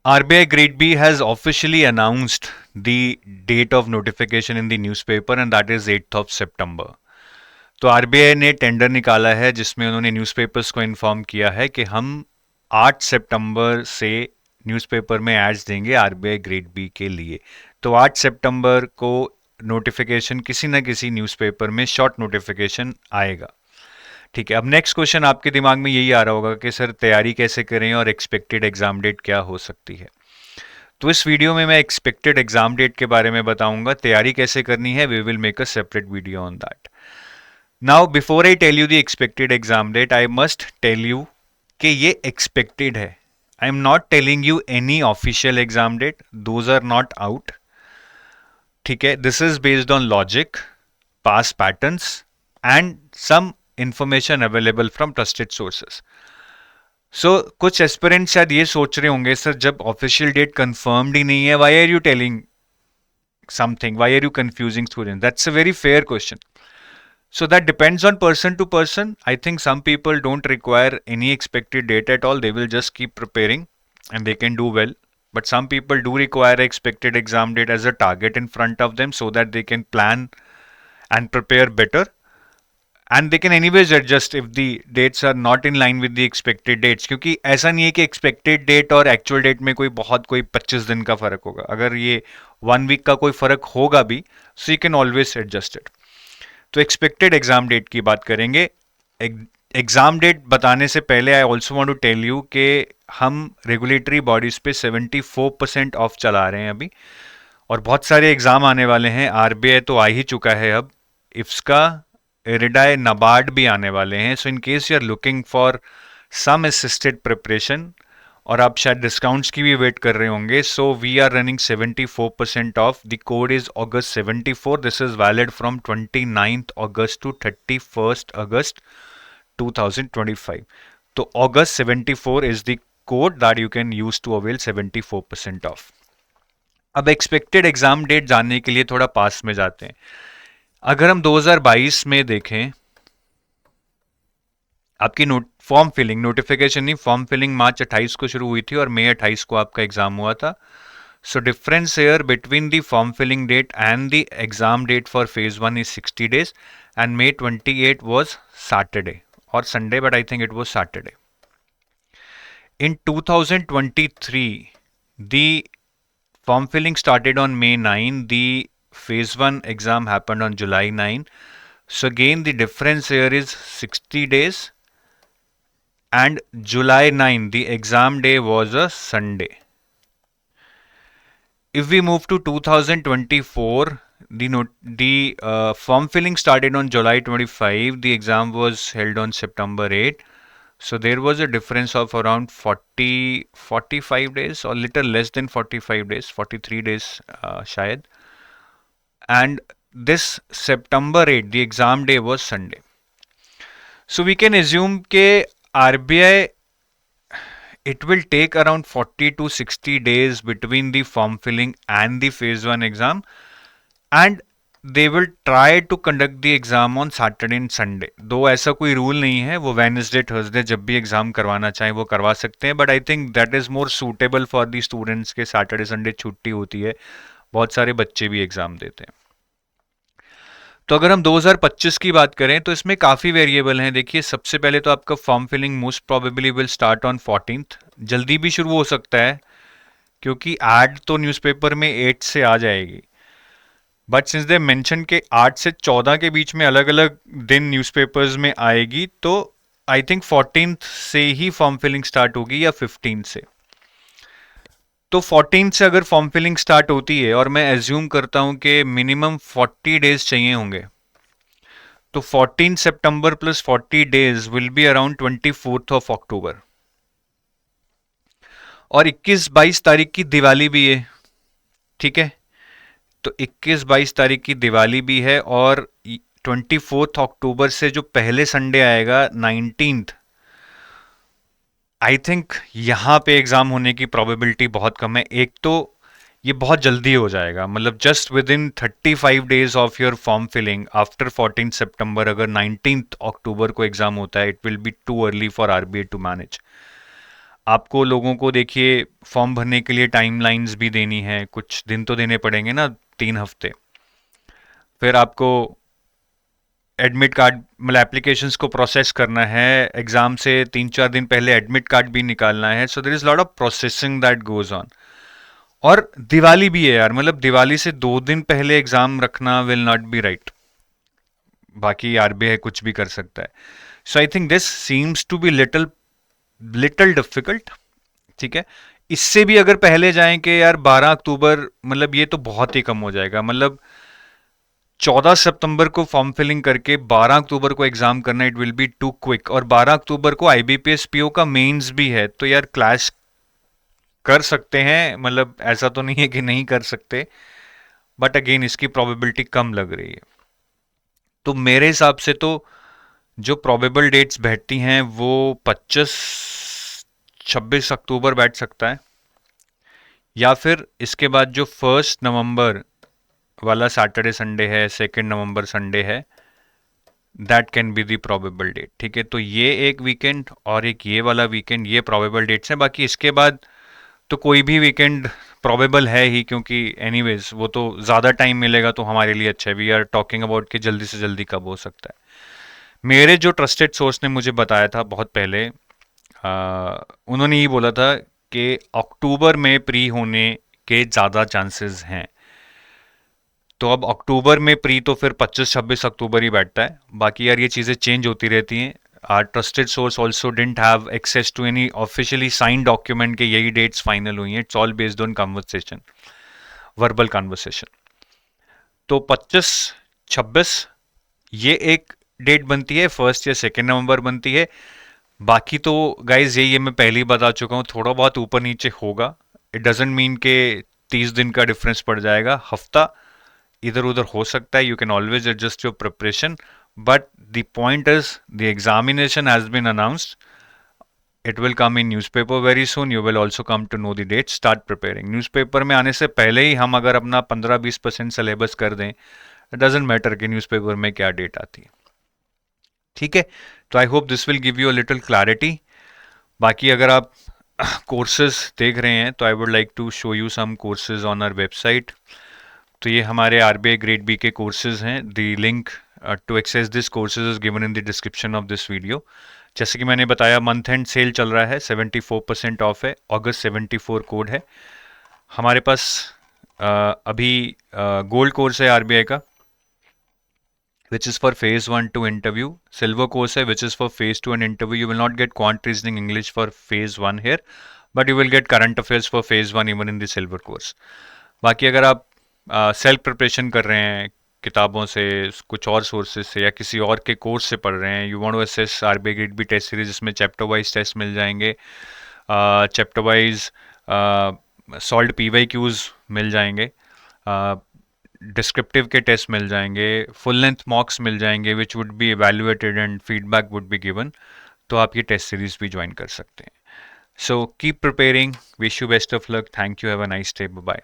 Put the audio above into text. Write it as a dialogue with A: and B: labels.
A: RBI Grade B has officially announced the date of notification in the newspaper and that is 8th of September. तो RBI ने tender निकाला है जिसमें उन्होंने newspapers को inform किया है कि हम 8 सितंबर से न्यूज़पेपर में एड्स देंगे आरबीआई ग्रेड बी के लिए। तो 8 सितंबर को नोटिफिकेशन किसी न किसी न्यूज़पेपर में शॉर्ट नोटिफिकेशन आएगा। ठीक है, अब नेक्स्ट क्वेश्चन आपके दिमाग में यही आ रहा होगा कि सर तैयारी कैसे करें और एक्सपेक्टेड एग्जाम डेट क्या हो सकती है। तो इस वीडियो में मैं एक्सपेक्टेड एग्जाम डेट के बारे में बताऊंगा, तैयारी कैसे करनी है। We will make a separate video on that. Now before I tell you the expected exam date I must tell you कि ये एक्सपेक्टेड है। I am not telling you any official exam date, those are not out. ठीक है, this is based on logic, past patterns and some information available from trusted sources. So कुछ aspirants शायद ये सोच रहे होंगे सर जब ऑफिशियल डेट कंफर्म्ड ही नहीं है, why are you telling something, why are you confusing student? That's a very fair question. So that depends on person to person. I think some people don't require any expected date at all. They will just keep preparing and they can do well. But some people do require expected exam date as a target in front of them so that they can plan and prepare better. And they can anyways adjust if the dates are not in line with the expected dates. क्योंकि ऐसा नहीं है कि expected date और actual date में कोई 25 दिन का फर्क होगा. अगर ये 1 week का कोई फर्क होगा भी, so you can always adjust it. तो एक्सपेक्टेड एग्जाम डेट की बात करेंगे। एग्जाम डेट बताने से पहले I also want to tell you कि हम रेगुलेटरी बॉडीज पे 74% ऑफ चला रहे हैं अभी, और बहुत सारे एग्जाम आने वाले हैं। आरबीआई तो आ ही चुका है, अब इफ्सका, इरिडाई, नाबार्ड भी आने वाले हैं। So in case you are looking for some assisted preparation और आप शायद डिस्काउंट्स की भी वेट कर रहे होंगे, so we are running 74% off. The code is August 74. This is valid from 29th August to 31st August 2025. तो August 74 is the code that you can use to avail 74% off. अब expected exam date जानने के लिए थोड़ा पास में जाते हैं। अगर हम 2022 में देखें, आपकी फॉर्म फिलिंग, नोटिफिकेशन नहीं, फॉर्म फिलिंग मार्च 28 को शुरू हुई थी और मई 28 को आपका एग्जाम हुआ था। So difference here between the form filling date and the exam date for phase 1 is 60 days and May 28 was Saturday or Sunday, but I think it was Saturday. In 2023, the form filling started on May 9. The phase 1 exam happened on July 9. So again, the difference here is 60 days. And July 9, the exam day was a Sunday. If we move to 2024, the form filling started on July 25. The exam was held on September 8. So there was a difference of around 45 days or little less than 45 days, 43 days shayad. And this September 8, the exam day was Sunday. So we can assume that RBI, it will take around 40 to 60 days between the form filling and the phase 1 exam, and they will try to conduct the exam on Saturday and Sunday. दो ऐसा कोई rule नहीं है, वो Wednesday Thursday जब भी exam करवाना चाहें वो करवा सकते हैं, but I think that is more suitable for the students के सैटरडे संडे छुट्टी होती है, बहुत सारे बच्चे भी एग्जाम देते हैं। तो अगर हम 2025 की बात करें तो इसमें काफ़ी वेरिएबल हैं। देखिए, सबसे पहले तो आपका form filling most probably will start on 14th, जल्दी भी शुरू हो सकता है क्योंकि एड तो न्यूज़पेपर में 8 से आ जाएगी, बट सिंस दे मेंशन के 8 से 14 के बीच में अलग अलग दिन न्यूज़पेपर्स में आएगी, तो आई थिंक 14th से ही फॉर्म फिलिंग स्टार्ट होगी या 15 से। तो 14 से अगर फॉर्म फिलिंग स्टार्ट होती है और मैं एज्यूम करता हूं कि मिनिमम 40 डेज चाहिए होंगे, तो 14 सितंबर plus 40 days will be around 24th October। और 21-22 तारीख की दिवाली भी है, ठीक है, तो 21-22 तारीख की दिवाली भी है और 24th October से जो पहले संडे आएगा 19th, आई थिंक यहाँ पे एग्ज़ाम होने की प्रोबेबिलिटी बहुत कम है। एक तो ये बहुत जल्दी हो जाएगा, मतलब just within 35 days of your form filling after 14 सितंबर अगर 19th October को एग्ज़ाम होता है, it will be too early for RBI to manage. आपको लोगों को देखिए फॉर्म भरने के लिए टाइमलाइंस भी देनी है, कुछ दिन तो देने पड़ेंगे ना, 3 हफ्ते। फिर आपको एडमिट कार्ड मतलब एप्लीकेशंस को प्रोसेस करना है, एग्जाम से 3-4 दिन पहले एडमिट कार्ड भी निकालना है, so there is lot of processing that goes on. और दिवाली भी है यार, मतलब दिवाली से 2 दिन पहले एग्जाम रखना विल नॉट बी राइट। बाकी आरबीआई कुछ भी कर सकता है। So I think this seems to be little little difficult. ठीक है, इससे भी अगर पहले जाएं कि यार 12 अक्टूबर, मतलब ये तो बहुत ही कम हो जाएगा। मतलब 14 सितंबर को फॉर्म फिलिंग करके 12 अक्टूबर को एग्जाम करना, it will be too quick. और 12 अक्टूबर को आईबीपीएस पीओ का मेंस भी है, तो यार क्लैश कर सकते हैं, मतलब ऐसा तो नहीं है कि नहीं कर सकते, बट अगेन इसकी प्रोबेबिलिटी कम लग रही है। तो मेरे हिसाब से तो जो प्रोबेबल डेट्स बैठती हैं वो 25-26 अक्टूबर बैठ सकता है, या फिर इसके बाद जो 1 नवंबर वाला सैटरडे संडे है, 2 नवंबर संडे है, that can be the probable date. ठीक है, तो ये एक वीकेंड और एक ये वाला वीकेंड, ये प्रोबेबल डेट्स हैं। बाकी इसके बाद तो कोई भी वीकेंड प्रोबेबल है ही, क्योंकि एनीवेज वो तो ज़्यादा टाइम मिलेगा तो हमारे लिए अच्छा है। वी आर टॉकिंग अबाउट कि जल्दी से जल्दी कब हो सकता है। मेरे जो ट्रस्टेड सोर्स ने मुझे बताया था बहुत पहले, उन्होंने ही बोला था कि अक्टूबर में प्री होने के ज़्यादा चांसेस हैं। तो अब अक्टूबर में प्री तो फिर 25-26 अक्टूबर ही बैठता है। बाकी यार ये चीज़ें चेंज होती रहती हैं। Our trusted source also didn't have access to any officially sign document के यही डेट्स फाइनल हुई हैं। It's all based on conversation, verbal conversation. तो 25-26 ये एक डेट बनती है, 1 या 2 नवंबर बनती है। बाकी तो गाइज यही है, मैं पहले ही बता चुका हूँ, थोड़ा बहुत ऊपर नीचे होगा। इट डजेंट मीन के 30 दिन का डिफरेंस पड़ जाएगा, हफ्ता इधर उधर हो सकता है। You can always adjust your preparation, but the point is the examination has been announced. It will come in newspaper very soon, you will also come to know the date, start preparing. Newspaper में आने से पहले ही हम अगर अपना 15-20% syllabus कर दें, it doesn't matter कि न्यूज़पेपर में क्या डेट आती है। ठीक है, तो I hope this will give you a little clarity. बाकी अगर आप कोर्सेज देख रहे हैं तो I would like to show you some courses on our website. तो ये हमारे आरबीआई ग्रेड बी के कोर्सेज हैं। The link to access this courses is given in the description of this video. जैसे कि मैंने बताया, मंथ एंड सेल चल रहा है, 74% ऑफ है, अगस्त 74 कोड है हमारे पास। अभी गोल्ड कोर्स है आरबीआई का, which is for phase 1 to interview. Silver course है which is for phase 2 and interview. You will not get quant reasoning English for phase 1 here, but you will get current affairs for phase 1 even in the silver course. बाकी अगर आप self preparation कर रहे हैं किताबों से, कुछ और सोर्सेज से, या किसी और के कोर्स से पढ़ रहे हैं, you want to assess RBI grade B test series, जिसमें चैप्टर वाइज टेस्ट मिल जाएंगे, chapter wise solve PYQs मिल जाएंगे, डिस्क्रिप्टिव के टेस्ट मिल जाएंगे, फुल लेंथ मॉक्स मिल जाएंगे which would be evaluated and feedback would be given. तो आप ये टेस्ट सीरीज भी ज्वाइन कर सकते हैं। So keep preparing, wish you best of luck, thank you, have a nice day, bye.